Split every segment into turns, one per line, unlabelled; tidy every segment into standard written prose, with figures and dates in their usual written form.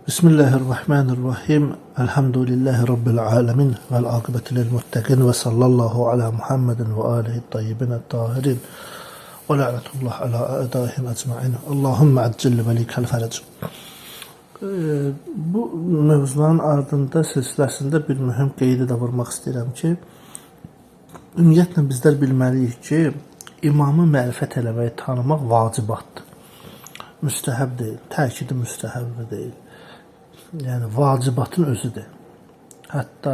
Bismillahirrahmanirrahim. Elhamdülillahi Rabbil alemin. Vel akıbeti lil muttaqin. Ve sallallahu ala Muhammedin ve alihi tayyibin et-tahirin. Ve la'netullah ala a'daihim ecma'in. Allahümme accil velikel ferec. Bu mövzuların ardında silsiləsində bir mühüm qeydi də vurmaq istəyirəm ki, ümumiyyətlə bizlər bilməliyik ki, imamı mərifət eləmək, tanımaq vacibatdır. Müstəhəb deyil, təkidi müstəhəb deyil. Yəni vacibatın özüdür. Hətta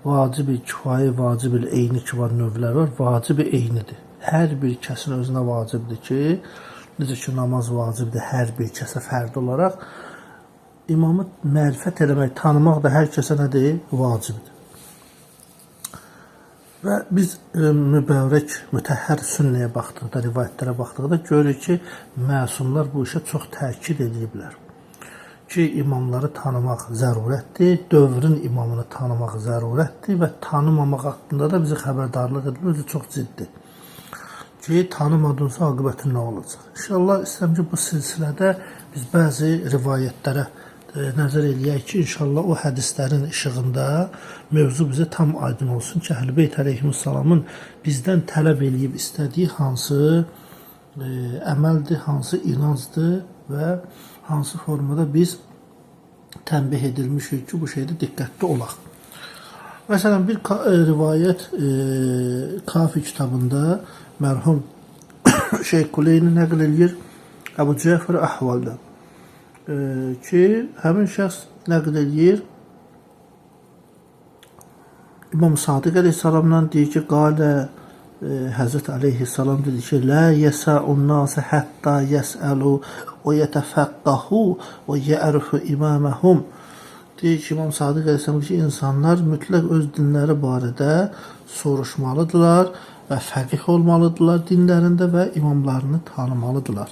vacibi kifayə, vacibi eyni ki var, növlər var, vacibi eynidir. Hər bir kəsin özünə vacibdir ki, necə ki namaz vacibdir hər bir kəsə fərdi olaraq, imamı mərifət eləmək, tanımaq da hər kəsə nədir? Vacibdir. Və biz mübarək, mütəhhər sünnəyə baxdıqda, rivayətlərə baxdıqda görürük ki, məsumlar bu işə çox təkid ediblər. Ki, imamları tanımaq zərurətdir, dövrün imamını tanımaq zərurətdir və tanımamaq haqqında da bizi xəbərdarlıq edilir, özü çox ciddi. Ki, tanımadınsa aqibəti nə olacaq? İnşallah istəyirəm ki, bu silsilədə biz bəzi rivayətlərə nəzər eləyək ki, inşallah o hədislərin işığında mövzu bizə tam aydın olsun ki, Əhl-i Beyt əleyhissalamın bizdən tələb eləyib istədiyi hansı əməldir, hansı inancdır və hansı formada biz tənbih edilmişik ki, bu şeydə diqqətli olaq. Məsələn, bir rivayət Kafi kitabında mərhum Şeyh Kuleyni nəql edir Əbu Cəfər Əhvalda ki, həmin şəxs nəql edir İmam Sadiq əleyhissalamdan deyir ki, qalə Həzrət Aleyhisselam dedi ki, La yesa'un nase hatta yes'alu ve yetefakkahu ve ye'rifu imamahum. Deyir ki, İmam Sadiq Aleyhisselam ki, insanlar mütləq öz dinləri barədə soruşmalıdırlar və fəqih olmalıdırlar dinlərində və imamlarını tanımalıdırlar.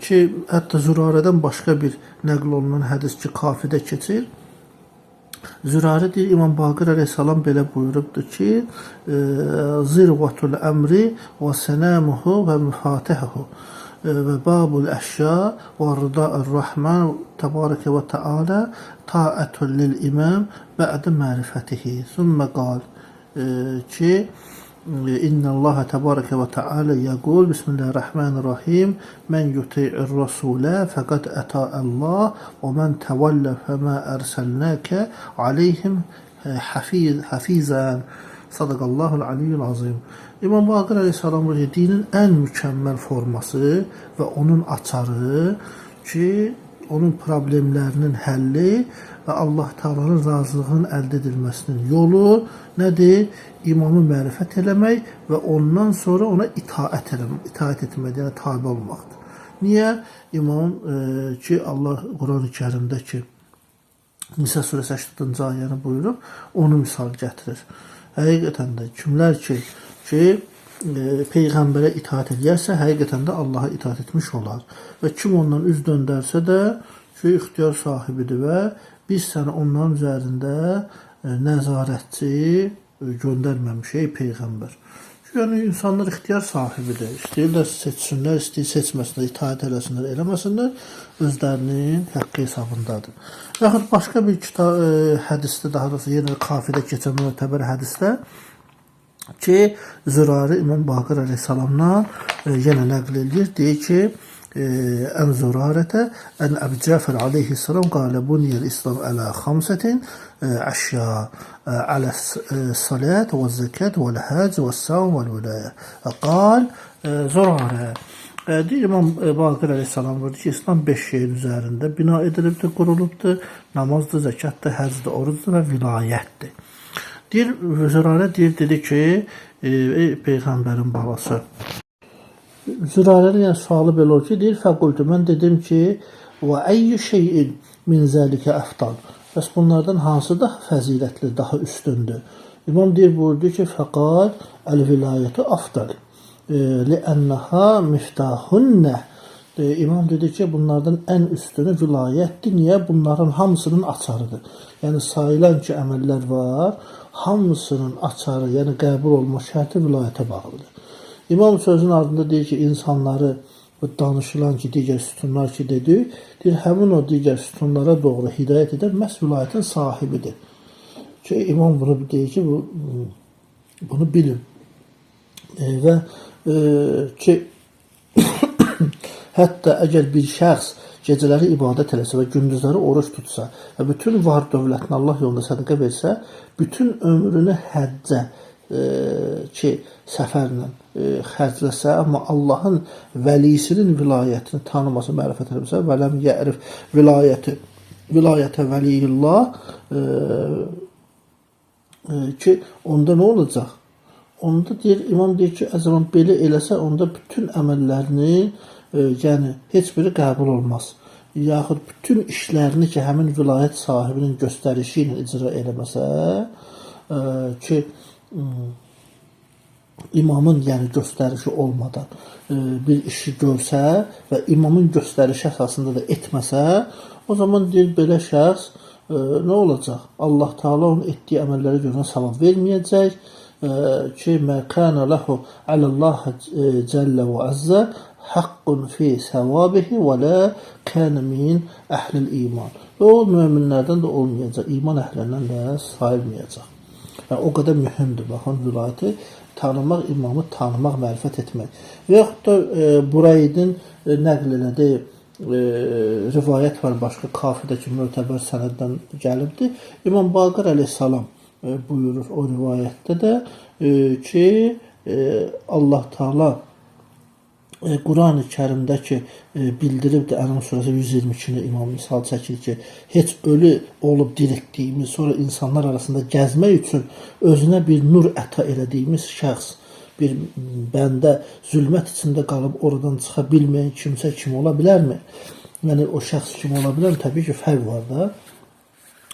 Ki, hətta Zürarədən başqa bir nəql olunan hədis ki, Kafidə keçir. Zürarə deyir, İmam Baqir əleyhissalam belə buyurubdur ki, Zirvatul əmri və sənəmuhu və müfatəhuhu və babul əşya və rıda'ır-Rahman təbarəkə və təalə ta'ətul lil imam bə'də mərifətihi. Sümmə qal ki, İnnəllaha təbarəkə və təalə yəqul, Bismillahirrahmanirrahim, Mən yuti'ir rasulə fəqəd ətəəllah və mən təvəllə fəmə ərsəlnəkə aleyhim hafizən. Sadaqallahul aliyyul azim. İmam Baqir əleyhissalam dinin ən mükəmməl forması və onun açarı ki, onun problemlərinin həlli və Allah Taala'nın razılığının əldə edilməsinin yolu nədir? İmamı mərifət eləmək və ondan sonra ona itaət etmək, yəni tabi olmaqdır. Niyə? İmam ki, Allah Quran-ı Kərimdə ki, Nisa surəsi 80-cı ayəni buyurub, onu misal gətirir. Həqiqətən də kimlər ki, Peyğəmbərə itaət edərsə, həqiqətən də Allaha itaət etmiş olar. Və kim ondan üz döndərsə də, ki, ixtiyar sahibidir və biz səni onların üzərində nəzarətçi göndərməmişik Peyğəmbər. Yəni, insanlar ixtiyar sahibidir. İstəyirlər seçsinlər, istəyir seçməsinlər, itaət eləsinlər, eləməsinlər, özlərinin haqqı hesabındadır. Yaxud başqa bir hədisdə, daha doğrusu yenə Kafidə keçən mötəbər hədisdə ki, Zürarə İmam Baqir əleyhissalamdan yenə nəql edir, deyir ki, Ən Zürarətə, Ən Əbu Cəfər aleyhissalam qalə buniyel İslam ələ xamsətin əşya ələ salət və zəkət və l-həc və s-savm və l-vələyə. Qal Zürarə. Deyir, İmam Baqir əleyhissalam buyurdu ki, İslam 5 şeyin üzərində bina edilibdir, qurulubdur. Namazdır, zəkətdir, həcdir, orucdur və vilayətdir. Deyir, Zürarə dedi ki, ey Peyğəmbərin balası, Zürarənin yəni sualı belə olur ki, deyir, fəqultu, mən dedim ki, və əyyü şeyin min zəlikə əftal. Bəs bunlardan hansı daha fəzilətli, daha üstündür? İmam deyir, buyurdu ki, fəqal əl-vilayəti afdal. Li'ənnəha miftahünnə. İmam dedi ki, bunlardan ən üstünü vilayətdir. Niyə? Bunların hamısının açarıdır. Yəni, sayılan ki, əməllər var, hamısının açarı, yəni qəbul olma şərti vilayətə bağlıdır. İmam sözün ardında deyir ki, insanları bu danışılan ki, digər sütunlar ki dedik, deyir, həmin o digər sütunlara doğru hidayət edən məhz vilayətin sahibidir. Ki, imam bunu deyir ki, bunu bilin. Və ki, hətta əgər bir şəxs gecələri ibadət eləsə və gündüzləri oruç tutsa və bütün var dövlətini Allah yolunda sədaqə versə, bütün ömrünü həccə ki, səfərlə xərcləsə, amma Allahın vəlisinin vilayətini tanıması, mərifət eləməsə, və ləm yərif vilayətə vəliyullah ki, onda nə olacaq? Onda deyir, imam deyir ki, əzəman belə eləsə, onda bütün əməllərini, yəni heç biri qəbul olmaz. Yaxud bütün işlərini ki, həmin vilayət sahibinin göstərişi ilə icra eləməsə, ki, imamın yəni göstərişi olmadan bir işi görsə və imamın göstərişi əsasında da etməsə, o zaman deyir, belə şəxs nə olacaq? Allah Teala onun etdiyi əməllərə görə savab verməyəcək ki, mə kənə ləhu aləllah cəllə və əzzə haqqun fi səvabihi və lə kənə min əhlil iman. Və o müminlərdən də olmayacaq, iman əhlindən də sayılmayacaq. Yəni, o qədər mühümdür, baxın, vilayəti tanımaq, imamı tanımaq, mərifət etmək. Və yaxud da Buraydın nəql elədiyi rivayət var, başqa Kafidəki mötəbər sənəddən gəlibdir. İmam Baqir əleyhissalam buyurur o rivayətdə də ki, Allah Teala Quran-ı Kərimdə ki, bildiribdir, Ənam surəsi 122-də imam misal çəkir ki, heç ölü olub diriltdiyimiz, sonra insanlar arasında gəzmək üçün özünə bir nur əta elədiyimiz şəxs, bir bəndə zülmət içində qalıb oradan çıxa bilməyən kimsə kim ola bilərmi? Yəni, o şəxs kim ola bilər? Təbii ki, fərq var da.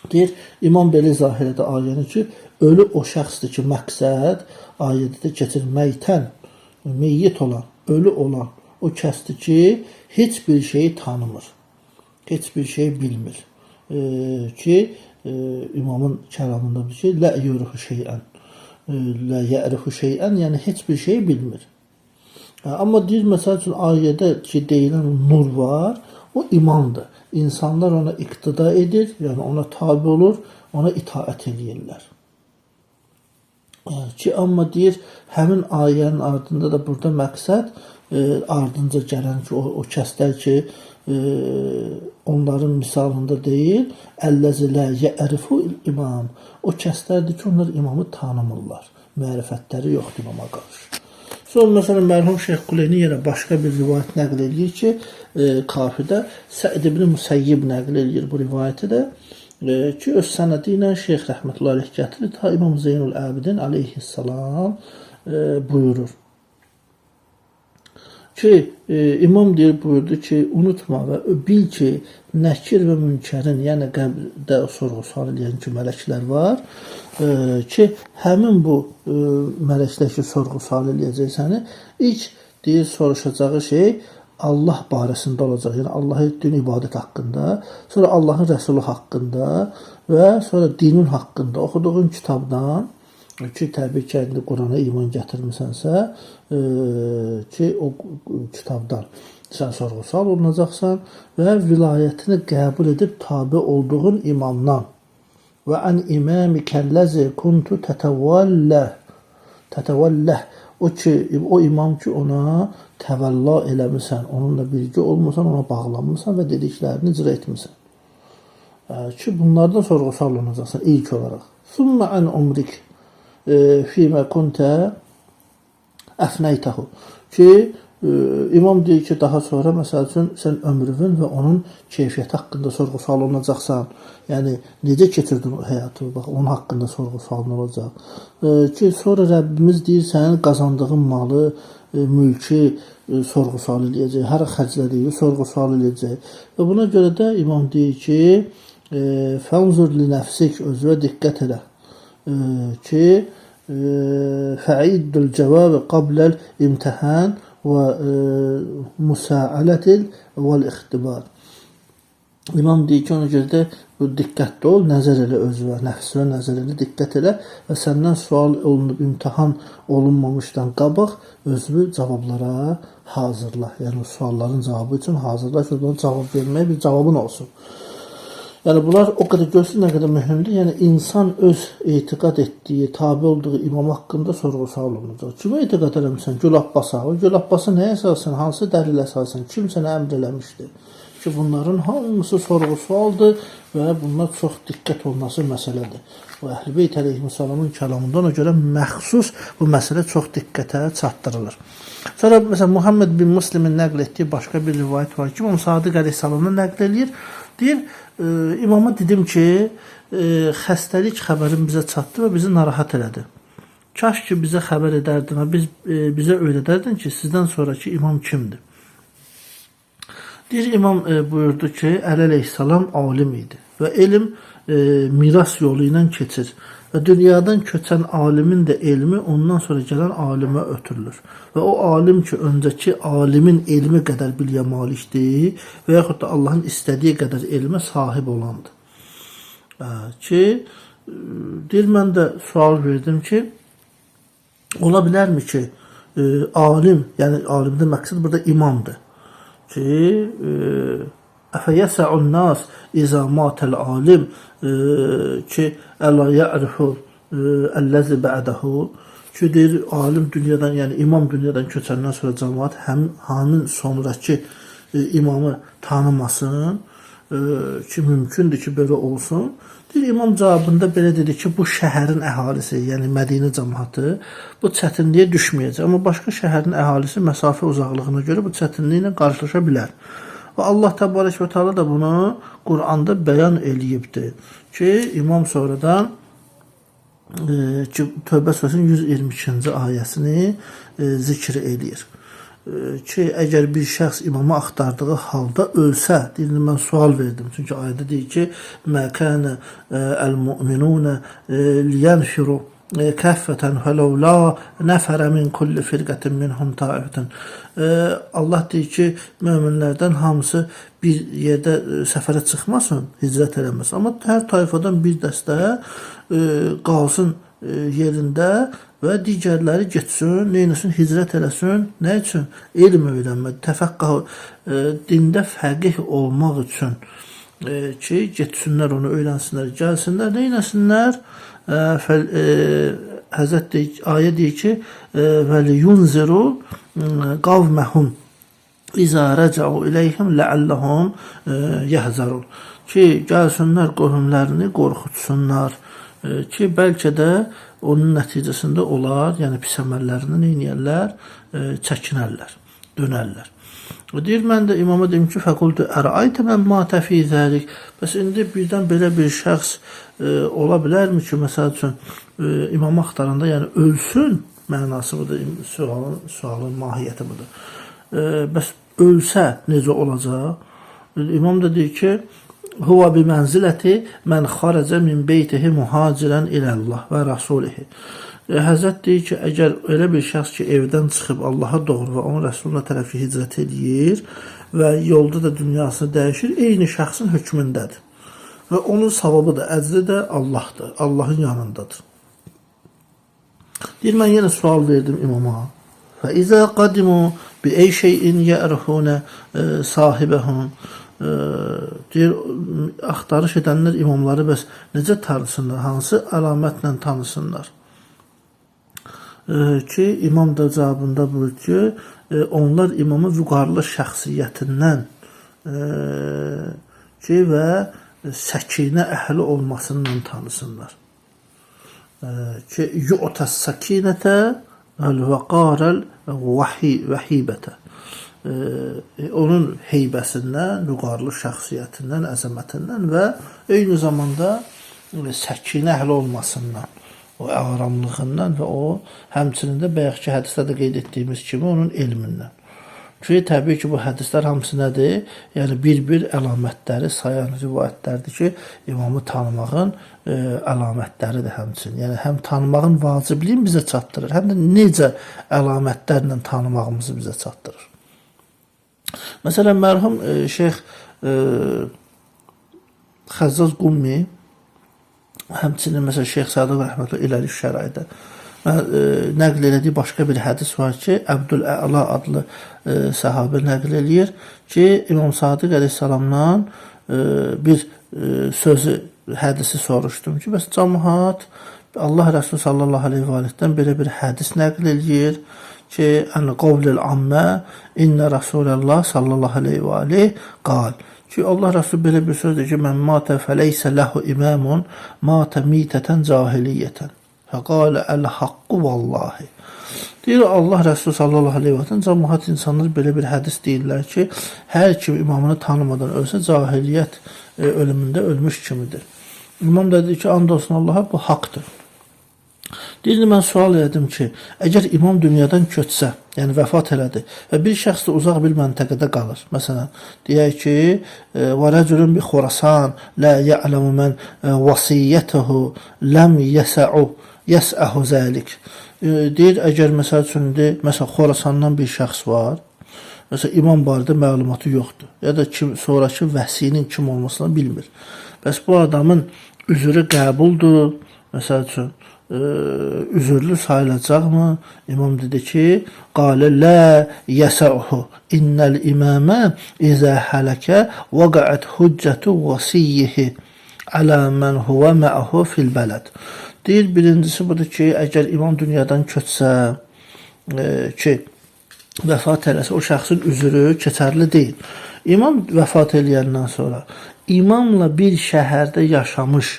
Deyir, imam belə izah elədi ayəni ki, ölü o şəxsdir ki, məqsəd ayədə keçirməkdən, meyyit olan, ölü olan o kəsdir ki, heç bir şeyi tanımır, heç bir şeyi bilmir. Ki, imamın kəlamında bir şey, lə yurihu şeyən, lə yərihu şeyən, yəni heç bir şeyi bilmir. Amma deyir, məsəl üçün, ayədə ki, deyilən nur var, o imandır. İnsanlar ona iqtida edir, yəni ona tabi olur, ona itaət edirlər. Ki, amma deyir, həmin ayənin ardında da burada məqsəd ardınca gələn ki, o kəslər ki, onların misalında deyil, əlləzi lə yərifu imam. O kəslərdir ki, onlar imamı tanımırlar. Mərifətləri yoxdur imama qarşı. Sonra, məsələn, mərhum Şeyx Quleyni yenə başqa bir rivayət nəql edir ki, Kafidə Səid ibn Müsəyyib nəql edir bu rivayəti də ki, öz sənədi ilə Şeyx rəhmətullahi aleyh gətirir, ta İmam Zeynul Abidin aleyhissalam buyurur. Ki, imam deyir, buyurdu ki, unutma və bil ki, nəkir və münkərin, yəni qəbirdə sorğu-sual edən ki, mələklər var ki, həmin bu mələklər ki, sorğu-sual eləyəcək səni, ilk deyir, soruşacağı şey Allah barəsində olacaq, yəni Allaha etdiyin ibadət haqqında, sonra Allahın Rəsulü haqqında və sonra dinin haqqında, oxuduğun kitabdan ki, təbii ki, Qurana iman gətirmisənsə ki, o kitabdan sən sorğu-sual olunacaqsan və vilayətini qəbul edib tabi olduğun imamdan və ən imamikəlləzi kuntu tətəvəlləh o ki, o imam ki, ona təvəlla eləmirsən, onunla birgə olmursan, ona bağlanmırsan və dediklərini icra etmirsən. Ki, bunlardan sorğu-sual olunacaqsan ilk olaraq. Sümmə ən umrik fīmə kuntə əfnəytəhu. Ki, imam deyir ki, daha sonra, məsəl üçün, sən ömrünün və onun keyfiyyəti haqqında sorğu-sual olunacaqsan. Yəni, necə keçirdin o həyatı? Bax, onun haqqında sorğu-sual olacaq. Ki, sonra Rəbbimiz deyir, sənin qazandığın malı, mülki sorğu-sual eləyəcək, hara xərclədiyi sorğu-sual eləyəcək. Və buna görə də imam deyir ki, fənzur li nəfsik, özünə diqqət elə. Ki, fəiddül cəvabı qabləl imtihan və müsailətil vəl ixtibar. İmam deyir ki, ona görə də bu diqqətli ol, nəzər elə özünə, nəfsinə nəzər elə, diqqət elə və səndən sual olunub, imtahan olunmamışdan qabaq özünü cavablara hazırla. Yəni sualların cavabı üçün hazırla ki, ondan cavab verməyə bir cavabın olsun. Yəni bunlar o qədər görsün nə qədər mühümdür. Yəni insan öz etiqad etdiyi, tabe olduğu imam haqqında sorğu-sual olunacaq. Kimə etiqad eləmirsən? Gül Abbasa. O Gül Abbası nəyə əsasən, hansı dəlil əsasən, kim sənə əmr eləmişdi? Ki bunların hamısı sorğu-sualdır və bunlar çox diqqət olması məsələdir. Bu Əhl-i Beyt əleyhissalamın kəlamında ona görə məxsus bu məsələ çox diqqətə çatdırılır. Sonra məsələn Muhammed bin Müslimin nəql etdiyi başqa bir rivayət var ki, İmam Sadiq əleyhissalamdan nəql eləyir. Deyir, imama dedim ki, xəstəlik xəbərin bizə çatdı və bizi narahat elədi. Kaş ki bizə xəbər edərdin və bizə öyrədərdin ki, sizdən sonraki imam kimdir? Deyir, imam buyurdu ki, Əli əleyhissalam alim idi və elm miras yolu ilə keçir və dünyadan köçən alimin də elmi ondan sonra gələn alimə ötürülür. Və o alim ki, öncəki alimin elmi qədər biliyə malikdir və yaxud da Allahın istədiyi qədər elmə sahib olandır. Ki, deyir, mən də sual verdim ki, ola bilərmi ki, alim, yəni alimdə məqsəd burada imamdır. Ki, əfəyəsə'un nas izə matəl alim ki, ələ ya'rifu əlləzi bə'dəhu ki, deyir, alim dünyadan, yəni imam dünyadan köçəndən sonra cəmaat həmin sonraki imamı tanımasın ki, mümkündür ki, belə olsun. Deyir, imam cavabında belə dedi ki, bu şəhərin əhalisi, yəni Mədinə cəmaatı bu çətinliyə düşməyəcək. Amma başqa şəhərin əhalisi məsafə uzaqlığına görə bu çətinliklə qarşılaşa bilər. Və Allah təbarək və təala da bunu Quranda bəyan eləyibdir ki, imam sonradan Tövbə surəsinin 122-ci ayəsini zikr eləyir. Ki, əgər bir şəxs imamı axtardığı halda ölsə, deyir, mən sual verdim. Çünki ayədə deyir ki, mə kənə əl-mu'minunə liyənfiru kəffətən fələvlə nəfərə min kulli firqətin minhum taifətən. Allah deyir ki, möminlərdən hamısı bir yerdə səfərə çıxmasın, hicrət eləməsin. Amma hər tayfadan bir dəstə qalsın yerində və digərləri getsin, neyləsin, hicrət eləsin. Nə üçün? Elm öyrənmə, təfəqqüh, dində fəqih olmaq üçün ki, getsinlər, onu öyrənsinlər, gəlsinlər, neyləsinlər? Həzrət ayə deyir ki, vəliyunziru qavməhum İzə rəcəu iləyhim ləəlləhum yəhzərun ki, gəlsinlər qohumlarını qorxutsunlar ki, bəlkə də onun nəticəsində onlar, yəni pis əməllərini neynəyərlər? Çəkinərlər, dönərlər. Deyir, mən də imama dedim ki, fəqultu əraytə mən matə fi zəlik. Bəs indi birdən belə bir şəxs ola bilərmi ki, məsəl üçün imamı axtaranda, yəni ölsün mənası budur, sualın mahiyyəti budur. Bəs ölsə necə olacaq? İmam da deyir ki, huwa bi mənziləti mən xarəcə min beytihi muhacirən iləllah və rasulihi. Həzrət deyir ki, əgər elə bir şəxs ki, evdən çıxıb Allaha doğru və onun Rəsuluna tərəfi hicrət edir və yolda da dünyasını dəyişir, eyni şəxsin hökmündədir. Və onun savabı da, əcri də Allahdır, Allahın yanındadır. Deyir, mən yenə sual verdim imama. Və izə qadimu bi ey şeyin yərhunə sahibəhum. Deyir, axtarış edənlər imamları bəs necə tanısınlar, hansı əlamətlə tanısınlar? Ki, imam da cavabında buyur ki, onlar imamın vüqarlı şəxsiyyətindən ki, və səkinə əhli olmasından tanısınlar. Ki, yu'təs səkinətə vəl-vəqarəl vəhibətə. Onun heybəsindən, vüqarlı şəxsiyyətindən, əzəmətindən və eyni zamanda səkinə əhli olmasından, o aramlığından və o həmçinin də bayaqki hədisdə də qeyd etdiyimiz kimi onun elmindən. Çünki təbii ki, bu hədislər hamısı nədir? Yəni bir-bir əlamətləri sayan rivayətlərdir ki, imamı tanımağın əlamətləridir həmçinin. Yəni həm tanımağın vacibliyin bizə çatdırır, həm də necə əlamətlərlə tanımağımızı bizə çatdırır. Məsələn, mərhum Şeyx Xəzzaz Qummi, həmçinin məsələn Şeyx Sadıq rəhmətullah iləri şəraidə nəql elədiyi başqa bir hədis var ki, Əbdül-Əla adlı səhabə nəql eləyir ki, İmam Sadiq əleyhissalamdan bir sözü, hədisi soruşdum ki, bəs cəmaət Allah Rəsulü sallallahu aleyhi və aleyhdən belə bir hədis nəql eləyir ki, ən qovlil ammə innə Rasulallah sallallahu aleyhi və aleyh qal ki, Allah Rəsulü belə bir sözdür ki, mən matə fəleysə ləhu imamun matə mitətən cahiliyyətən fəqalə əl-haqqu vallahi. Deyir, Allah Rəsulü sallallahu aleyhi və sələm cəmaət insanlar belə bir hədis deyirlər ki, hər kim imamını tanımadan ölsə cahiliyyət ölümündə ölmüş kimidir. İmam da dedi ki, and olsun Allaha, bu haqdır. Deyir, mən sual elədim ki, əgər imam dünyadan köçsə, yəni vəfat elədi və bir şəxs də uzaq bir məntəqədə qalır. Məsələn, deyək ki, وَرَجُلٌ بِخُرَسَانَ لَا يَعْلَمُ مَنْ وَصِيَّتَهُ لَمْ يَسْأَهُ ذَلِكَ. Deyir, əgər məsəl üçün, məsələn, Xorasandan bir şəxs var, məsələn, imam barədə məlumatı yoxdur, ya da sonraki vəsinin kim olmasını bilmir. Bəs bu adamın üzrü qəbuldur, məsəl üçün, üzürlü sayılacaqmı? İmam dedi ki, qalə lə yəsəuhu innəl imamə izə hələkə vəqəət hüccətu vəsiyihi alə mən huvə məəhu fil bələd. Deyir, birincisi budur ki, əgər imam dünyadan köçsə ki, vəfat eləsə, o şəxsin üzrü keçərli deyil. İmam vəfat eləyəndən sonra imamla bir şəhərdə yaşamış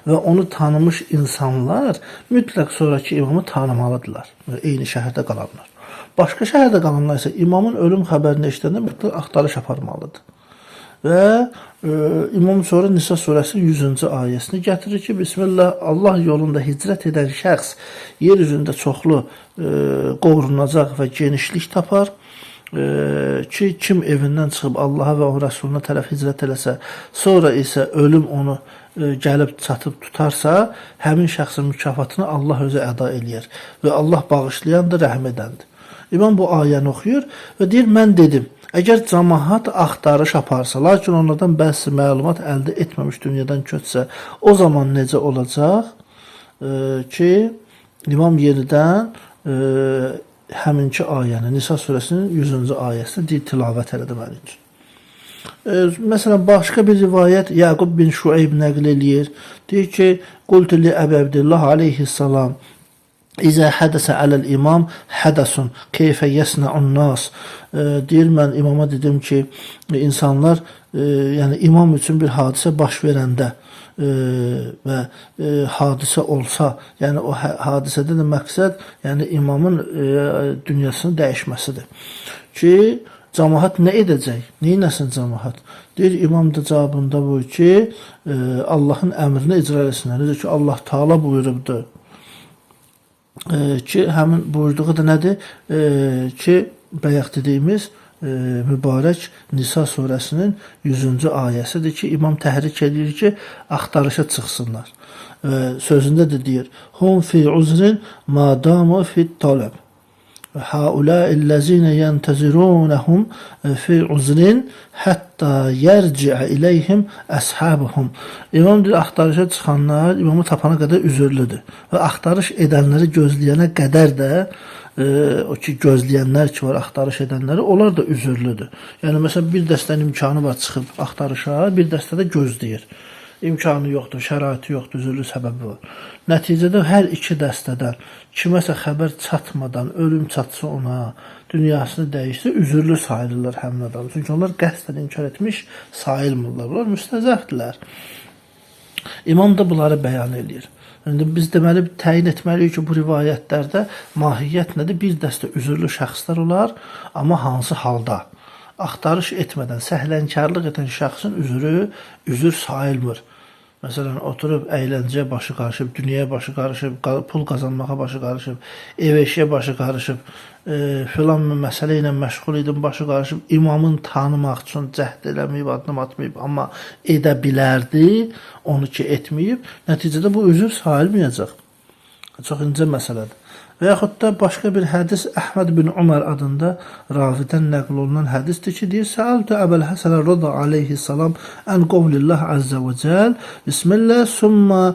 və onu tanımış insanlar mütləq sonraki imamı tanımalıdırlar. Eyni şəhərdə qalanlar. Başqa şəhərdə qalanlar isə imamın ölüm xəbərini eşidəndə mütləq axtarış aparmalıdır. Və İmam sonra Nisa surəsinin 100-cü ayəsini gətirir ki, Bismillah, Allah yolunda hicrət edən şəxs yer üzündə çoxlu qorunacaq və genişlik tapar. Ki, kim evindən çıxıb Allaha və o Rəsuluna tərəf hicrət eləsə, sonra isə ölüm onu gəlib çatıb tutarsa, həmin şəxsin mükafatını Allah özü əda eləyər və Allah bağışlayandır, rəhm edəndir. İmam bu ayəni oxuyur və deyir, mən dedim, əgər cəmaət axtarış aparsa, lakin onlardan bəzi məlumat əldə etməmiş dünyadan köçsə, o zaman necə olacaq ki, İmam yenidən həminki ayəni, Nisa surəsinin 100-cü ayəsini tilavət elədi mənim üçün. Məsələn, başqa bir rivayət Yaqub bin Şuayb nəql eləyir. Deyir ki, qultu li Əbi Abdillah aleyhissalam İzə hədəsə aləl imam hədəsun keyfə yəsnəun nas. Deyir, mən imama dedim ki, insanlar, yəni imam üçün bir hadisə baş verəndə və hadisə olsa, yəni o hadisədə də məqsəd, yəni imamın dünyasını dəyişməsidir. Ki, cəmaət nə edəcək? Neynəsin cəmaət? Deyir, imam da cavabında bu ki, Allahın əmrini icra etsinlər. Necə ki, Allah Taala buyurubdur ki, həmin buyurduğu da nədir? Ki, bayaq dediyimiz mübarək Nisa surəsinin 100-cü ayəsidir ki, imam təhrik edir ki, axtarışa çıxsınlar. Sözündə də deyir, hum fi uzrin ma damu fi talab. Haulâ'illezîne yentezirûnehum fi uzrin hatta yerci'e ileyhim ashabuhum. İmam deyir, axtarışa çıxanlar imamı tapana qədər üzürlüdür. Və axtarış edənləri gözləyənə qədər də o ki, gözləyənlər ki var, axtarış edənləri, onlar da üzürlüdür. Yəni, məsələn, bir dəstənin imkanı var çıxıb axtarışa, bir dəstə də gözləyir. İmkanı yoxdur, şəraiti yoxdur, üzürlü səbəbi var. Nəticədə hər iki dəstədən kiməsə xəbər çatmadan ölüm çatsa ona, dünyasını dəyişsə, üzürlü sayılırlar həmin adam. Çünki onlar qəsdən inkar etmiş sayılmırlar. Bunlar müstəzəfdirlər. İmam da bunları bəyan edir. İndi biz deməli təyin etməliyik ki, bu rivayətlərdə mahiyyət nədir? Bir dəstə üzürlü şəxslər olar, amma hansı halda? Axtarış etmədən, səhlənkarlıq edən şəxsin üzür sayılmır. Məsələn, oturub əyləncəyə başı qarışıb, dünyaya başı qarışıb, pul qazanmağa başı qarışıb, ev eşiyə başı qarışıb, filan məsələ ilə məşğul idim, başı qarışıb, imamın tanımaq üçün cəhd eləməyib, addım atmayıb, amma edə bilərdi, onu ki etməyib, nəticədə bu üzür sayılmayacaq. Çox incə məsələdir. Və yaxud da başqa bir hədis Əhməd bin Umar adında ravidən nəql olunan hədisdir ki, deyir: "Səaltu Əbəl Həsən Rəza aleyhissalam ən qovlillah azza və cəl. Bismillah, summa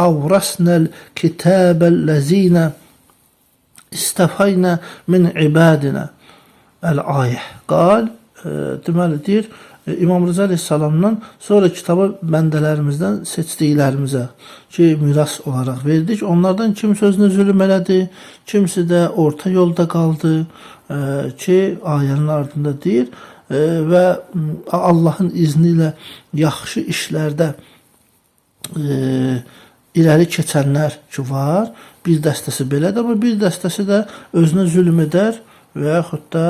avrasnal kitabellezina istafayna min ibadina." El-ayeh. Qal, deməli deyir, İmam Rıza Aleyhisselam'dan sonra kitabı bəndələrimizdən seçdiklərimizə ki, miras olaraq verdik. Onlardan kimisi özünə zülm elədi, kimisi də orta yolda qaldı ki, ayənin ardında deyir və Allahın izni ilə yaxşı işlərdə irəli keçənlər ki var, bir dəstəsi belədir, amma bir dəstəsi də özünə zülm edər və yaxud da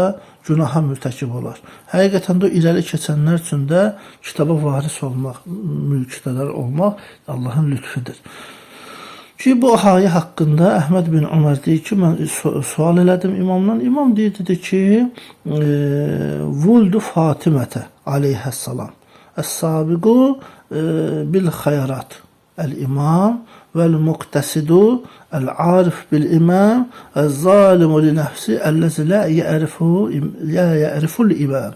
günaha mürtəkib olar. Həqiqətən də irəli keçənlər üçün də kitaba varis olmaq, mülkədar olmaq Allahın lütfüdür. Ki bu ayə haqqında Əhməd bin Ömər deyir ki, mən sual elədim imamdan. İmam dedi ki, vuldu Fatimətə aleyhəssalam. Əs-sabiqu bil xayrat. El-imam vel-muqtesidu el-arif bil-imam el-zalimu li-nefsi ellezi la ya'riful imam.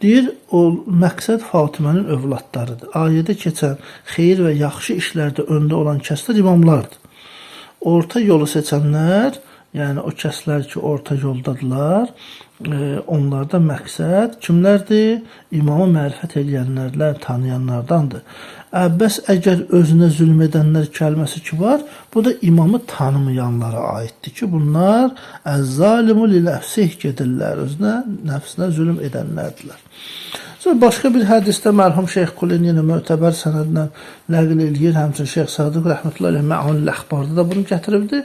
Deyir, o məqsəd Fatimənin övladlarıdır. Ayədə keçən xeyir və yaxşı işlərdə öndə olan kəslər imamlardır. Orta yolu seçənlər, yəni o kəslər ki, orta yoldadırlar, onlarda məqsəd kimlərdir? İmamı mərifət edənlərlə, tanıyanlardandır. Bəs əgər özünə zülm edənlər kəlməsi ki var, bu da imamı tanımayanlara aiddir ki, bunlar əz-zalimu li-nəfsih gedirlər, özünə, nəfsinə zülm edənlərdirlər. Sonra başqa bir hədisdə mərhum Şeyx Qulin yenə mötəbər sənədlə nəql eləyir, həmçinin Şeyx Sadiq rəhmətullahi əleyh Mə'unul Əxbarda da bunu gətiribdir.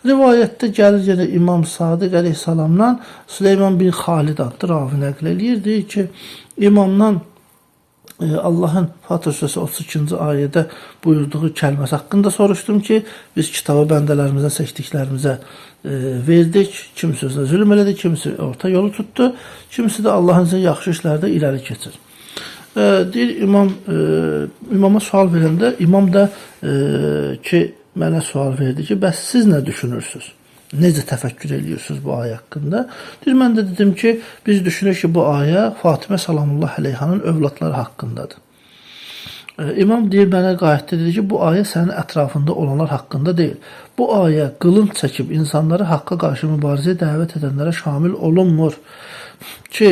Rivayətdə gəlir yenə İmam Sadiq əleyhissalamdan Süleyman bin Xalid adlı ravi nəql eləyir, deyir ki, imamdan Allahın Fatır surəsi 32-ci ayədə buyurduğu kəlməsi haqqında soruşdum ki, biz kitabı bəndələrimizdən seçdiklərimizə verdik. Kimisi özünə zülm elədi, kimisi orta yolu tutdu, kimisi də Allahın izniyle yaxşı işlərdə irəli keçir. Deyir, imama sual verəndə, imam da ki, mənə sual verdi ki, bəs siz nə düşünürsünüz? Necə təfəkkür ediyorsunuz bu ayə haqqında? Deyir, mən də dedim ki, biz düşünürük ki, bu ayə Fatimə salamullah əleyhanın övladları haqqındadır. İmam deyir, mənə qayətdə dedi ki, bu ayə sənin ətrafında olanlar haqqında deyil. Bu ayə qılınc çəkib insanları haqqa qarşı mübarizəyə dəvət edənlərə şamil olunmur. Ki,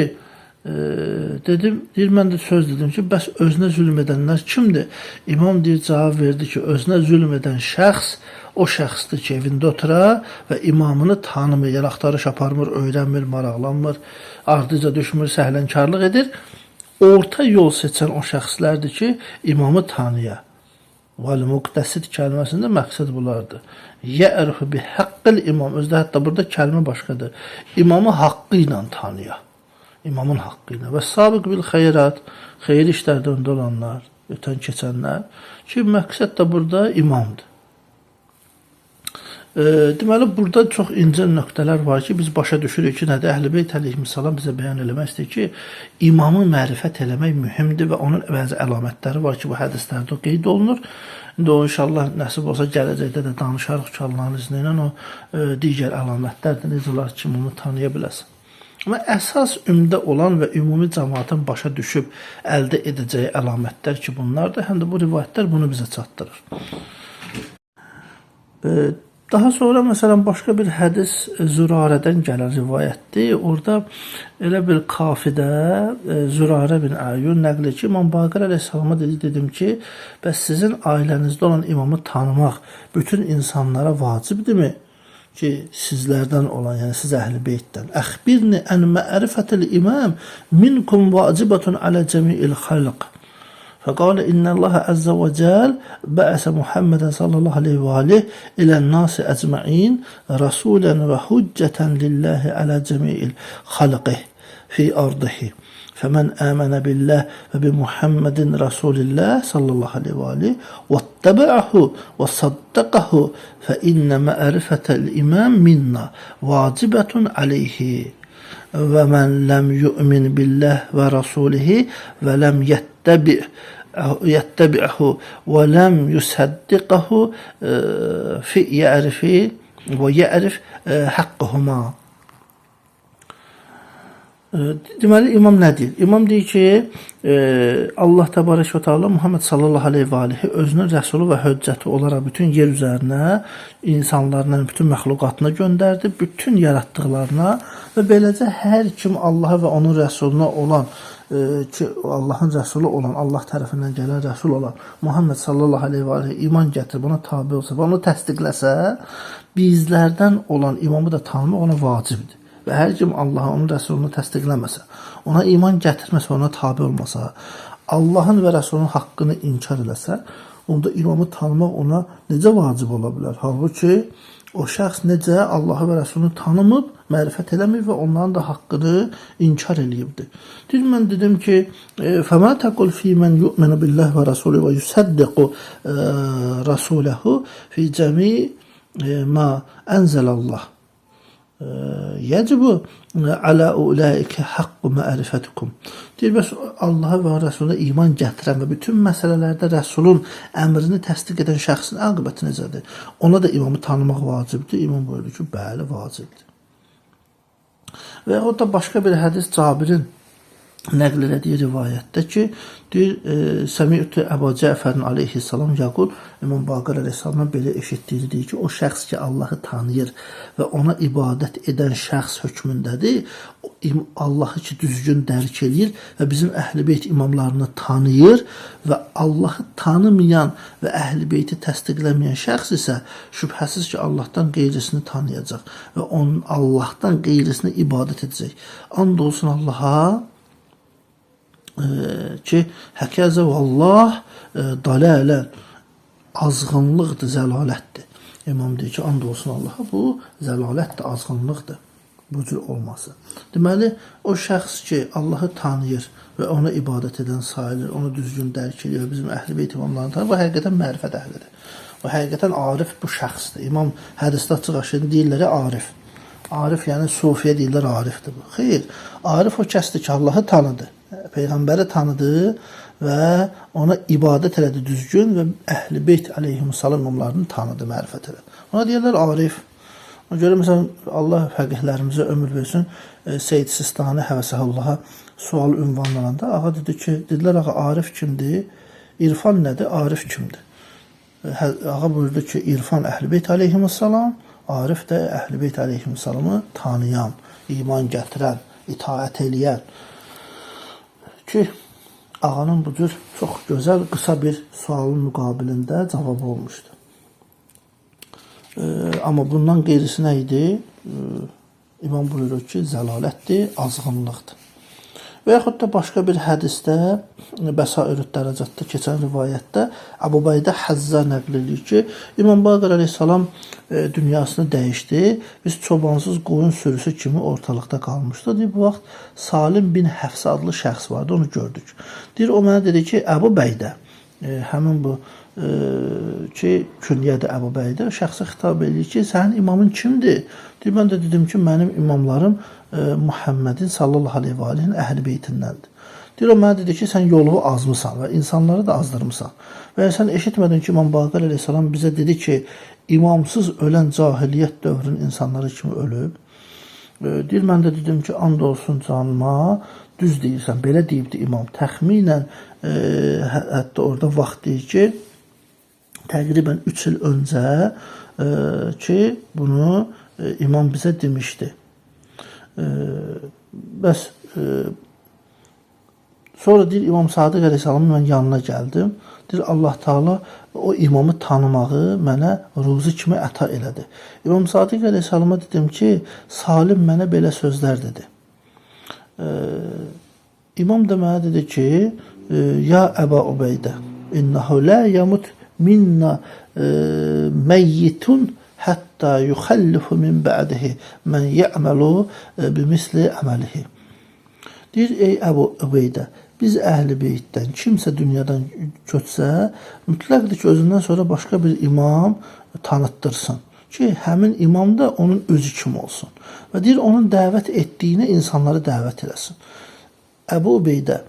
dedim, deyir, mən də söz dedim ki, bəs özünə zülm edənlər kimdir? İmam deyir, cavab verdi ki, özünə zülm edən şəxs o şəxsdir ki, evində otura və imamını tanımır, yəni axtarış aparmır, öyrənmir, maraqlanmır, ardıca düşmür, səhlənkarlıq edir. Orta yol seçən o şəxslərdir ki, imamı tanıya. Vel-muqtesid kəlməsində məqsəd bunlardır. Yə'rifu bi haqqil imam. Özdə hətta burada kəlmə başqadır. İmamı haqqı ilə tanıya. İmamın haqqı ilə. Və sabiq bil xeyrat, xeyir işlərdə öndə olanlar, ötən keçənlər ki, məqsəd də burada imamdır. Deməli, burada çox incə nöqtələr var ki, biz başa düşürük ki, nədir? Əhl-i Beyt əleyhissalam bizə bəyan eləmək istəyir ki, imamı mərifət eləmək mühümdür və onun bəzi əlamətləri var ki, bu hədislərdə qeyd olunur. İndi o, inşallah, nəsib olsa gələcəkdə də danışarıq ki, Allahın izni ilə o digər əlamətlərdir, necə olar ki, onu tanıya biləsin. Amma əsas ümdə olan və ümumi cəmaatın başa düşüb əldə edəcəyi əlamətlər ki, bunlardır. Həm də bu rivayətlər bunu bizə çatdırır. Daha sonra məsələn başqa bir hədis Zürarədən gələn rivayətdir. Orada elə bir qafidə Zürarə bin Əyyun nəql ki, İmam Baqir əleyhissalama dedim ki, bəs sizin ailənizdə olan imamı tanımaq bütün insanlara vacibdirmi? Ki, sizlərdən olan, yəni siz əhl-i beytdən. Əxbirni ən mərifətil imam minkum vacibətun alə cəmi'il xalq. فقال إن الله عز وجل بعث محمدا صلى الله عليه وآله إلى الناس أجمعين رسولا وحجة لله على جميع خلقه في أرضه فمن آمن بالله وبمحمد رسول الله صلى الله عليه وآله واتبعه وصدقه فإن معرفة الإمام منا واجبة عليه ومن لم يؤمن بالله ورسوله ولم يتبعه ولم يصدقه في يعرف və yərif haqqəhuma. Deməli, imam nə deyir? İmam deyir ki, Allah təbarək və teala Muhammed sallallahu aleyhi və alihi özünün rəsulu və höccəti olaraq bütün yer üzərinə, insanlarla, bütün məxluqatına göndərdi, bütün yaratdıqlarına və beləcə hər kim Allaha və onun rəsuluna olan, ki Allahın rəsulu olan, Allah tərəfindən gələn rəsul olan Muhammed sallallahu aleyhi və alihi iman gətirib, ona tabi olsa və onu təsdiqləsə, bizlərdən olan imamı da tanımaq ona vacibdir. Və hər kim Allah'a, onun rəsulunu təsdiqləməsə, ona iman gətirməsə, ona tabi olmasa, Allahın və rəsulunun haqqını inkar eləsə, onda imamı tanımaq ona necə vacib ola bilər? Halbuki o şəxs necə Allahı və rəsulunu tanımıb, mərifət eləmir və onların da haqqını inkar eləyibdir. Mən dedim ki, فَمَا تَقُلْ فِي مَنْ يُؤْمِنُ بِاللّٰهِ وَرَسُولِهِ وَيُسَدِّقُ رَسُولَهُ فِي جَمِيعِ مَا أَنْزَلَ اللّٰهِ Yəcibu alə ulaikə haqqu mərifətukum. Deyir, bəs Allaha və Rəsuluna iman gətirən və bütün məsələlərdə Rəsulun əmrini təsdiq edən şəxsin aqibəti necədir? Ona da imamı tanımaq vacibdir. İmam buyurdu ki, bəli, vacibdir. Və o da başqa bir hədis Cabirin nəql elədiyi rivayətdə ki, deyir, Səmi'tü Əbu Cəfərin aleyhissalam yaqul, İmam Baqir aleyhissalamdan belə eşitdiyi deyir ki, o şəxs ki, Allahı tanıyır və ona ibadət edən şəxs hökmündədir, Allahı ki, düzgün dərk eləyir və bizim Əhl-i Beyt imamlarını tanıyır və Allahı tanımayan və Əhl-i Beyti təsdiqləməyən şəxs isə şübhəsiz ki, Allahdan qeyrisini tanıyacaq və onun Allahdan qeyrisini ibadət edəcək. And olsun Allaha ki, həkəzə vallah dalalən azğınlıqdır, zəlalətdir. İmam deyir ki, and olsun Allaha, bu zəlalətdir, azğınlıqdır, bu cür olması. Deməli, o şəxs ki, Allahı tanıyır və ona ibadət edən sayılır, onu düzgün dərk edir və bizim Əhl-i Beyt imamlarını tanıyır, bu həqiqətən mərifət əhlidir. O həqiqətən arif bu şəxsdir. İmam hədisdə açıq aşırı deyirlər arif. Arif yəni sufiyə deyirlər arifdir bu. Xeyr, arif o kəsdir ki, Allahı tanıdı. Peyğəmbəri tanıdı və ona ibadət elədi düzgün və Əhl-i Beyt aleyhissalam imamlarını tanıdı, mərifət elədi. Ona deyirlər arif. Ona görə məsələn Allah fəqihlərimizə ömür versin, Seyyid Sistani həvəsəhullaha sual ünvanlananda ağa dedi ki, dedilər ağa arif kimdir? İrfan nədir? Arif kimdir? Ağa buyurdu ki, İrfan Əhl-i Beyt aleyhissalam, arif də Əhl-i Beyt aleyhissalamı tanıyan, iman gətirən, itaət eləyən. Ki, ağanın bu cür çox gözəl, qısa bir sualın müqabilində cavabı olmuşdu. Amma bundan qeyrisi nə idi? İmam buyurur ki, zəlalətdir, azğınlıqdır. Və yaxud da başqa bir hədisdə, Bəsairüd dərəcətdə keçən rivayətdə Əbu Beydə Həzzə nəql edir ki, İmam Baqir aleyhissalam dünyasını dəyişdi. Biz çobansız qoyun sürüsü kimi ortalıqda qalmışdı. Deyir, bu vaxt Salim bin Həfsə adlı şəxs vardı, onu gördük. Deyir, o mənə dedi ki, Əbu Beydə, həmin bu ki, künyədir Əbu Beydə, şəxsə xitab edir ki, sənin imamın kimdir? Deyir, mən də dedim ki, mənim imamlarım Muhammedin sallallahu aleyhi və alihin Əhl-i Beytindəndir. Deyir, o mənə dedi ki, sən yolu azmısan və insanları da azdırmısan. Və sən eşitmədin ki, İmam Baqir aleyhissalam bizə dedi ki, imamsız ölən cahiliyyət dövrünün insanları kimi ölüb. Deyir, mən də dedim ki, and olsun canıma, düz deyirsən, belə deyibdi imam. Təxminən, hətta orada vaxt deyir ki, təqribən 3 il öncə ki, bunu imam bizə demişdi. Bəs sonra deyir, İmam Sadiq aleyhissalamın mən yanına gəldim. Deyir, Allah Teala o imamı tanımağı mənə ruzi kimi əta elədi. İmam Sadiq aleyhissalama dedim ki, Salim mənə belə sözlər dedi. İmam da mənə dedi ki, ya Əba Ubeydə, innehu la yamut minna meyyitun hətta yuxəllifu min bə'dihi mən yə'məlu bimisli əməlihi. Deyir, ey Əbu Ubeydə, biz Əhl-i Beytdən kimsə dünyadan köçsə, mütləqdir ki, özündən sonra başqa bir imam tanıttırsın. Ki, həmin imam da onun özü kimi olsun. Və deyir, onun dəvət etdiyinə insanları dəvət eləsin. Əbu Ubeydə,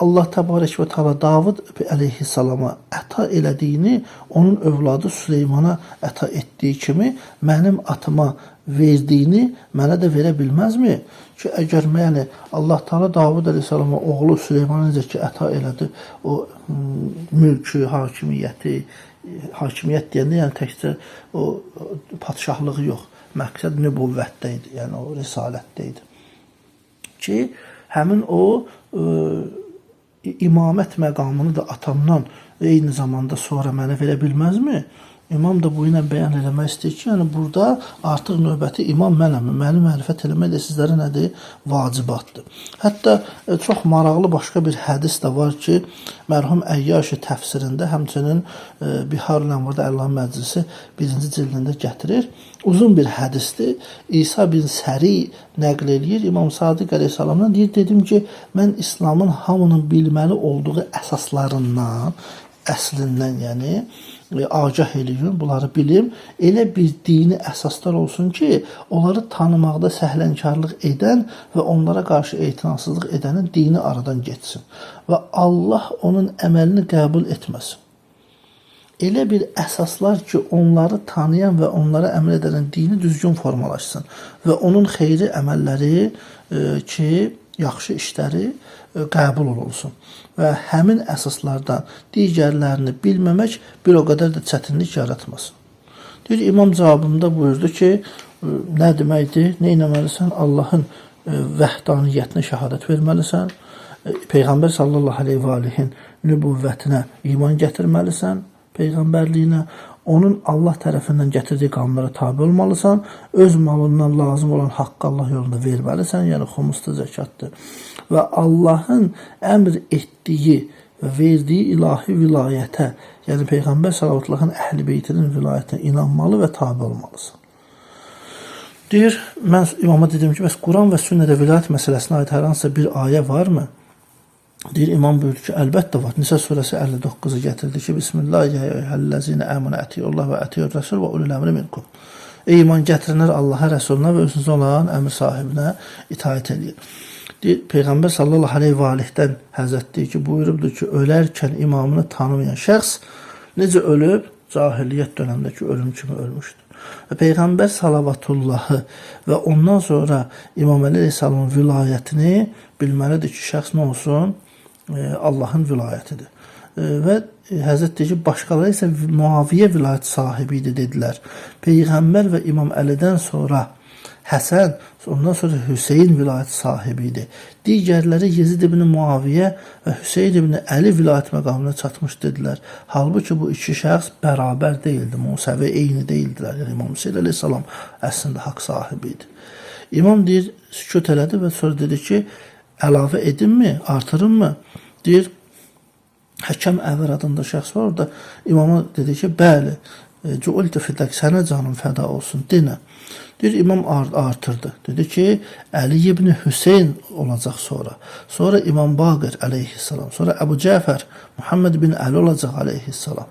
Allah təbarək və təala Davud əleyhissalama əta elədiyini onun övladı Süleymana əta etdiyi kimi mənim atıma verdiyini mənə də verə bilməzmi? Ki, əgər yəni Allah Teala Davud əleyhissalama oğlu Süleymana necə ki əta elədi, o mülkü, hakimiyyət deyəndə yəni təkcə o padşahlığı yox, məqsəd nübüvvətdə idi, yəni o risalətdə idi. Ki, həmin o imamət məqamını da atamdan eyni zamanda sonra mənə verə bilməzmi? İmam da bu ilə bəyan eləmək istəyir ki, yəni burada artıq növbəti imam mənəm. Məni mərifət eləmək də sizlərə nədir? Vacibatdır. Hətta çox maraqlı başqa bir hədis də var ki, mərhum Əyyaşi təfsirində, həmçinin Bihar-ül Ənvarda Əllah Məclisi 1-ci cildində gətirir. Uzun bir hədisdir. İsa bin Səri nəql eləyir. İmam Sadiq əleyhissalamdan deyir, dedim ki, mən İslamın hamının bilməli olduğu əsaslarından, əslindən yəni agah eləyim, bunları bilim. Elə bir dini əsaslar olsun ki, onları tanımaqda səhlənkarlıq edən və onlara qarşı etinasızlıq edənin dini aradan getsin. Və Allah onun əməlini qəbul etməsin. Elə bir əsaslar ki, onları tanıyan və onlara əməl edənin dini düzgün formalaşsın. Və onun xeyri əməlləri ki, yaxşı işləri qəbul olunsun. Və həmin əsaslardan digərlərini bilməmək bir o qədər də çətinlik yaratmasın. Deyir, İmam cavabında buyurdu ki, nə deməkdir, nə etməlisən? Allahın vəhdaniyyətinə şəhadət verməlisən, Peyğəmbər sallallahu aleyhi və alihin nübüvvətinə iman gətirməlisən, Peyğəmbərliyinə, onun Allah tərəfindən gətirdiyi qanunlara tabi olmalısan, öz malından lazım olan haqqı Allah yolunda verməlisən, yəni xumusdur, zəkatdır. Və Allahın əmr etdiyi və verdiyi ilahi vilayətə, yəni Peyğəmbər sallallahu əhl-i beytinin vilayətinə inanmalı və tabi olmalısan. Deyir, mən imama dedim ki, bəs Quran və sünnədə vilayət məsələsinə aid hər hansısa bir ayə varmı? Deyir, imam buyurdu ki, əlbəttə var. Nisə surəsi 59-u gətirdi ki, Bismillahirrahmanirrahim, əmənə ətiyullah və ətiyur rəsul və ulul əmri minkum. Ey iman gətirənlər Allaha, rəsuluna və özünüzə olan əmr sahibinə itaət edir. Deyir, Peyğəmbər sallallahu aleyhi və aleyhdən həzrət deyir ki, buyurubdur ki, ölərkən imamını tanımayan şəxs necə ölüb? Cahiliyyət dönəmdəki ölüm kimi ölmüşdür. Və Peyğəmbər salavatullahı və ondan sonra İmam Əli əleyhissalamın vilayətini bilməlidir ki, şəxs nə olsun? Allahın vilayətidir. Və Həzrət deyir ki, başqaları isə Muaviyyə vilayət sahibi idi dedilər. Peyğəmbər və İmam Əlidən sonra Həsən, ondan sonra Hüseyin vilayət sahibi idi. Digərləri Yezid ibn Muaviyyə və Hüseyin ibn Əli vilayət məqamına çatmış dedilər. Halbuki bu iki şəxs bərabər deyildi, müsəvi eyni deyildilər. Yəni İmam Hüseyin əleyhissalam əslində haqq sahibi idi. İmam deyir, sükut elədi və sonra dedi ki, əlavə edinmi, artırınmı? Deyir, Həkəm Əvər adında şəxs var orada. İmama dedi ki, bəli, Cuultu fidak, sənə canım fəda olsun, dinə. Deyir, imam artırdı. Dedi ki, Əli ibn Hüseyin olacaq sonra. Sonra İmam Baqir əleyhissalam. Sonra Əbu Cəfər, Muhammed bin Əli olacaq əleyhissalam.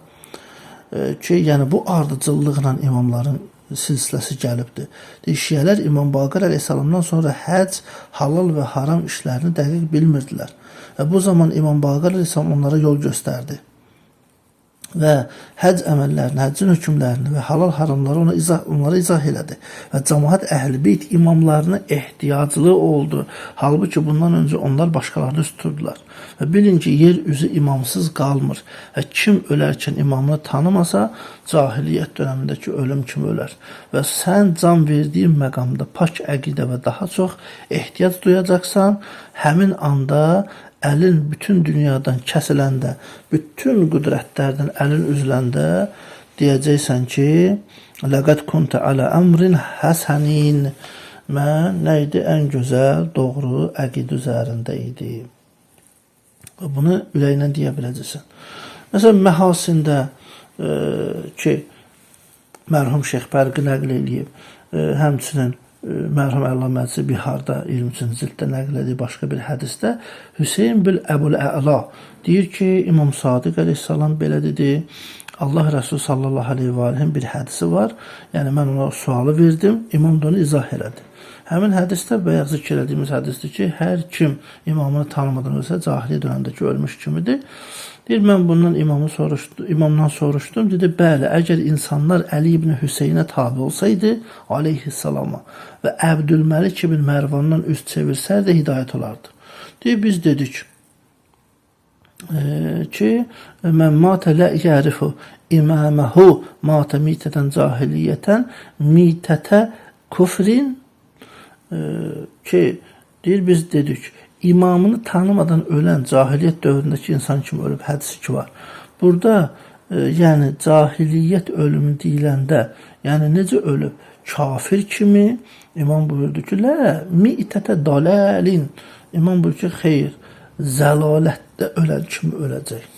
Ki, yəni bu ardıcıllıqla imamların silsiləsi gəlibdir. Deyir, şiyələr İmam Baqir əleyhissalamdan sonra həc, halal və haram işlərini dəqiq bilmirdilər. Və bu zaman İmam Baqir əleyhissalam onlara yol göstərdi. Və həcc əməllərini, həccin hökmlərini və halal haramları onlara izah elədi. Və cəmaət əhl-i beyt imamlarına ehtiyaclı oldu. Halbuki bundan öncə onlar başqalarını üst tuturdular. Və bilin ki, yer üzü imamsız qalmır. Və kim ölərkən imamını tanımasa, cahiliyyət dönəmindəki ölüm kimi ölər. Və sən can verdiyin məqamda pak əqidə və daha çox ehtiyac duyacaqsan, həmin anda əlin bütün dünyadan kəsiləndə, bütün qüdrətlərdən əlin üzüləndə deyəcəksən ki, Ləqəd kunta alə əmrin həsənin. Mən nə idi? Ən gözəl, doğru əqid üzərində idi. Və bunu ürəyinə deyə biləcəksən. Məsələn, Məhasində ki, mərhum Şeyx Bərqi nəql eləyib, həmçinin mərhum Əllah Məclisi Biharda 23-cü cilddə nəql edilir başqa bir hədisdə Hüseyin bil Əbul Əla deyir ki, İmam Sadiq əleyhissalam belə dedi, Allah Resulü sallallahu aleyhi ve aleyhin bir hədisi var. Yəni mən ona sualı verdim, imam da onu izah elədi. Həmin hədisdə bayaq zikr etdiyimiz hədisdir ki, hər kim imamını tanımadan ölsə cahiliyə dönəmdəki ölmüş kimidir. Deyir, mən bundan imamdan soruşdum. Dedi, bəli, əgər insanlar Əli ibn Hüseynə tabi olsaydı, aleyhissalama və Əbdülməlik ibn Mərvandan üst çevirsərdi, hidayət olardı. Deyir, biz dedik ki, mən matə lə yərifu imaməhu matə mitətən cahiliyyətən mitətə kufrin ki, deyir, biz dedik, imamını tanımadan ölən cahiliyyət dövründəki insan kimi ölüb, hədisi ki var. Burada, yəni cahiliyyət ölümü deyiləndə, yəni necə ölüb? Kafir kimi, imam buyurdu ki, lə, mitətə daləlin. İmam buyurdu ki, xeyr, zəlalətdə ölən kimi öləcək.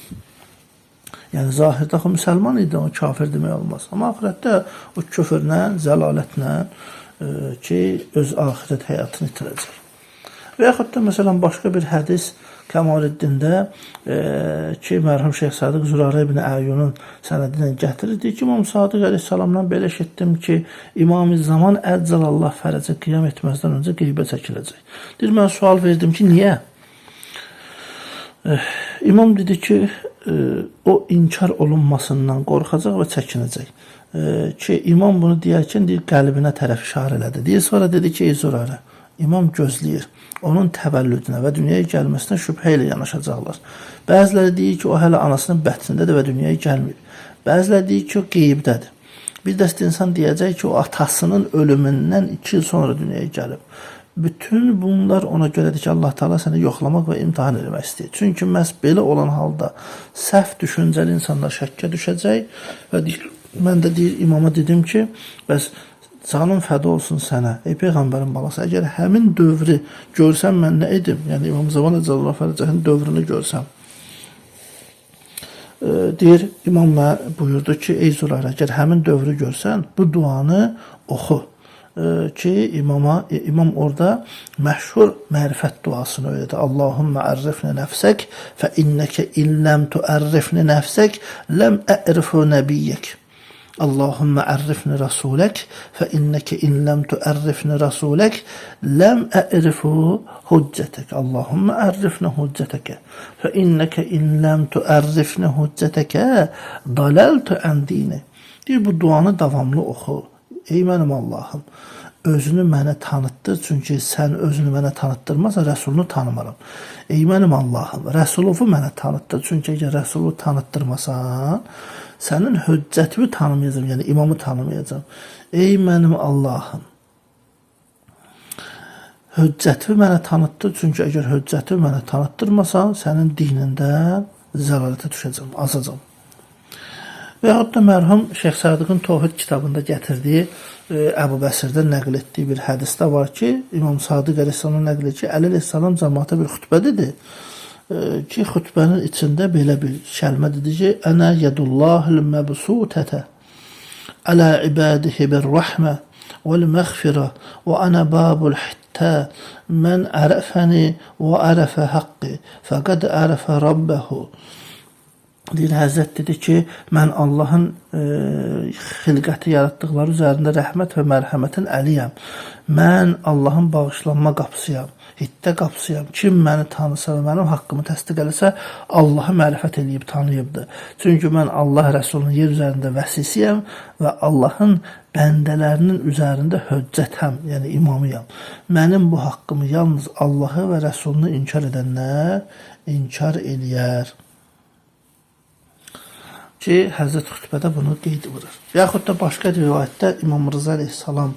Yəni, zahirdə o müsəlman idi, o kafir demək olmaz. Amma axirətdə o küfürlə, zəlalətlə ki, öz axirət həyatını itirəcək. Və yaxud da, məsələn, başqa bir hədis Kəmaləddində ki, mərhum Şeyx Sadiq Zürarə ibn Əyyunun sənədi ilə gətirirdi ki, İmam Sadiq əleyhissalamdan belə eşitdim ki, İmam-ı Zaman Əccəlallah fərəcə qiyam etməzdən öncə qeybə çəkiləcək. Deyir, mən sual verdim ki, niyə? İmam dedi ki, o inkar olunmasından qorxacaq və çəkinəcək. Ki, imam bunu deyərkən deyir, qəlbinə tərəf işarə elədi. Deyir, sonra dedi ki, ey Zürarə, imam gözləyir. Onun təvəllüdünə və dünyaya gəlməsinə şübhə ilə yanaşacaqlar. Bəziləri deyir ki, o hələ anasının bətnindədir və dünyaya gəlmir. Bəziləri deyir ki, o qeybdədir. Bir dəst insan deyəcək ki, o atasının ölümündən 2 il sonra dünyaya gəlib. Bütün bunlar ona görədir ki, Allah Teala səni yoxlamaq və imtihan etmək istəyir. Çünki məhz belə olan halda səhv düşüncəli insanlar şəkkə düşəcək və deyir, mən də deyir, imama dedim ki, bəs canın fəda olsun sənə, ey Peyğəmbərin balası, əgər həmin dövrü görsəm mən nə edim? Yəni İmam Zaman Əccəlallah fərəcəhin dövrünü görsəm. Deyir, imam buyurdu ki, ey Zürarə, əgər həmin dövrü görsən, bu duanı oxu. Ki imam orada məşhur mərifət duasını öyrədi. Allahümmə ərrifni nəfsək fə innəkə illəm tuərrifni nəfsək ləm ə'rifu nəbiyyək. Allahümmə ərrifni rasulək fə innəkə illəm tuərrifni rasulək ləm ə'rifu hüccətək. Allahümmə ərrifni hüccətəkə fə innəkə illəm tuərrifni hüccətəkə daləltü əndini. Deyir, bu duanı davamlı oxu. Ey mənim Allahım, özünü mənə tanıtdır, çünki sən özünü mənə tanıtdırmasa Rəsulunu tanımaram. Ey mənim Allahım, Rəsuluvu mənə tanıtdır, çünki əgər Rəsulu tanıtdırmasan, sənin hüccətimi tanımayacam, yəni imamı tanımayacam. Ey mənim Allahım, hüccətimi mənə tanıtdır, çünki əgər hüccətimi mənə tanıtdırmasan, sənin dinindən zəlalətə düşəcəm, azacam. Və yaxud da mərhum Şeyx Sadiqin Tohid kitabında gətirdiyi Əbu Bəsirdən nəql etdiyi bir hədisdə var ki, İmam Sadiq əleyhissalam nəql edir ki, Əli əleyhissalam cəmaata bir xütbə dedi ki, xütbənin içində belə bir kəlmə dedi ki, Ənə yedullahil məbsutətə ələ ibadihi bir rəhmə vəl məğfirə və ənə babul hittə mən ərəfəni və ərəfə haqqi fəqəd ərəfə rabbəhu. Deyir, Həzrət dedi ki, mən Allahın xilqəti yaratdıqları üzərində rəhmət və mərhəmətin əliyəm. Mən Allahın bağışlanma qapısıyam, hittə qapısıyam. Kim məni tanısa və mənim haqqımı təsdiq eləsə, Allahı mərifət eləyib tanıyıbdır. Çünki mən Allah Rəsulunun yer üzərində vəsisiyəm və Allahın bəndələrinin üzərində höccətəm, yəni imamıyam. Mənim bu haqqımı yalnız Allahı və Rəsulunu inkar edənlər inkar eləyər. Ki, Həzrət xütbədə bunu qeyd vurur. Yaxud da başqa rivayətdə İmam Rıza əleyhissalam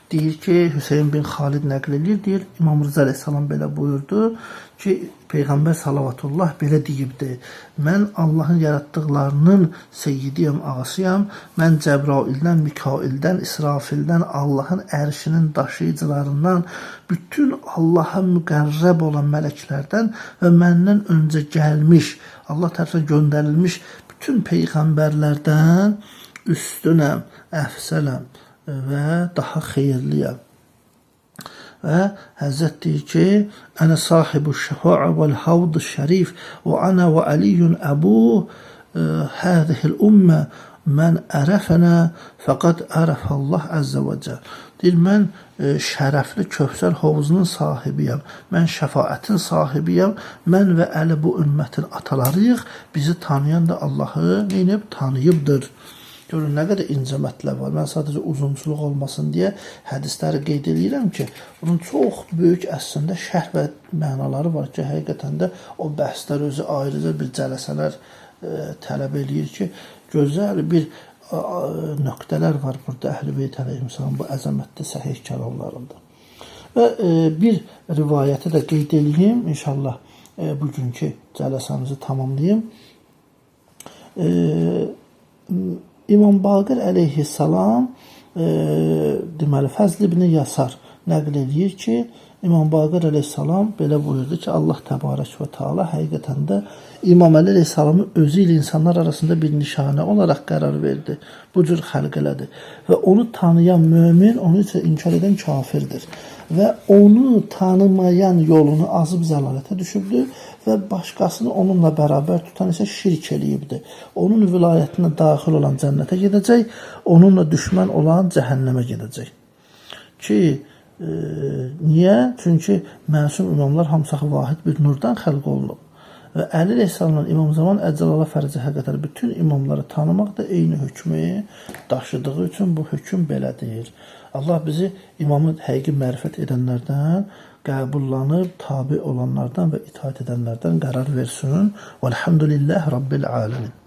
deyir ki, Hüseyin bin Xalid nəql edir, deyir, İmam Rıza əleyhissalam belə buyurdu ki, Peyğəmbər salavatullah belə deyibdir, mən Allahın yaratdıqlarının seyyidiyəm, ağasıyam, mən Cəbraildən, Mikaildən, İsrafildən, Allahın ərşinin daşıyıcılarından, bütün Allaha müqərrəb olan mələklərdən və məndən öncə gəlmiş, Allah tərəfindən göndərilmiş bütün peyğəmbərlərdən üstünəm, əfsələm və daha xeyirliyəm. Və Həzrət deyir ki, Ənə sahibu şəfa'a vəl havd-ı şərif və ənə və əliyyun əbu Hədihil ümmə mən ərəfənə fəqad ərəfəllah əzzə və cəl. Deyir, mən şərəfli Kövsər hovuzunun sahibiyəm, mən şəfaətin sahibiyəm, mən və Əli bu ümmətin atalarıyıq, bizi tanıyan da Allahı neynib tanıyıbdır. Görün, nə qədər incə mətləb var. Mən sadəcə uzunçuluq olmasın deyə hədisləri qeyd edirəm ki, bunun çox böyük əslində şərh və mənaları var ki, həqiqətən də o bəhslər özü ayrıca bir cələsələr tələb eləyir ki, gözəl bir nöqtələr var burada Əhl-i Beyt əleyhissalam bu əzəmətli səhih kəlamlarında. Və bir rivayəti də qeyd edeyim, inşallah bugünkü cələsəmizi tamamlayayım. İmam Baqir əleyhissalam deməli Fəzl ibn Yasar nəql edir ki, İmam Baqir əleyhissalam belə buyurdu ki, Allah təbarək və teala həqiqətən də İmam Əli əleyhissalamı özü ilə insanlar arasında bir nişanə olaraq qərar verdi. Bu cür xəlq elədi. Və onu tanıyan mömin, onu isə inkar edən kafirdir. Və onu tanımayan yolunu azıb zəlalətə düşübdür və başqasını onunla bərabər tutan isə şirk eləyibdir. Onun vilayətinə daxil olan cənnətə gedəcək, onunla düşmən olan cəhənnəmə gedəcək. Ki, niyə? Çünki məsum imamlar hamısı vahid bir nurdan xəlq olunub. Və Əli əleyhissalamla İmam Zaman Əcəlala fərzi həqiqətən bütün imamları tanımaq da eyni hökmü daşıdığı üçün bu hökm belədir. Allah bizi imamı həqiqi mərifət edənlərdən, qəbullanıb, tabi olanlardan və itaat edənlərdən qərar versin. Vəlhamdülillah Rabbil aləmin.